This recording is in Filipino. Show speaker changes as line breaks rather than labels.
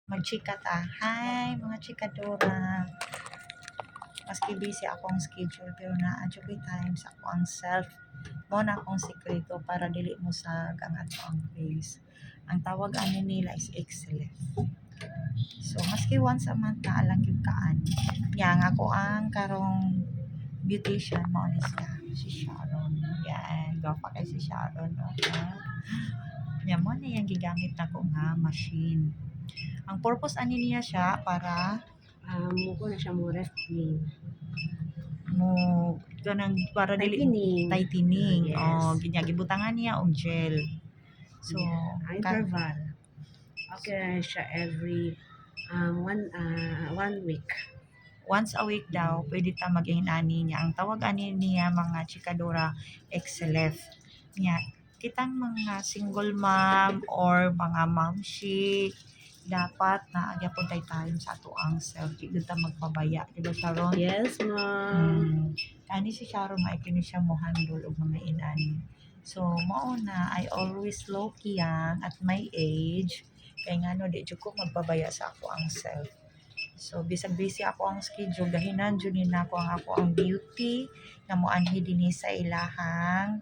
magchika ta. Hi mga chikadora. Maski busy akong schedule pero naa-adyo ko'y time sa ako ang self. Mo na akong sekreto para dili mo sa ang ato ang face. Ang tawag ani nila is excellent. So maski once a month na lang yung kaan. Yang ako ang karong beautician mo ni siya, si Sharon. Yan, gapa kay si Sharon. Okay. Yan mo na yung gigamit na ko nga machine. Ang purpose ani niya siya para
Muko na siya mo rest clean.
mo ganang para dili tightening.
Yes.
Oh, gibutangan niya og gel. So,
Ang interval. Okay siya every one week.
Once a week daw, pwede ta mag-inani niya. Ang tawag ani niya mga chikadora XLF. Niya, kitang mga single mom or mga momshi, dapat na agya po time sa ato ang self. Di ta magpabaya. Diba, Sharon?
Yes, ma'am.
Kani si Sharon, maikini siya mo handle og mga inani. So, mao na, I always low-key yan at my age. Kaya nga no, di jud ko magpabaya sa ako ang self. So, bisag busy ako ang schedule, gahinan dyan din ako ang beauty na mo anhi din sa ilahang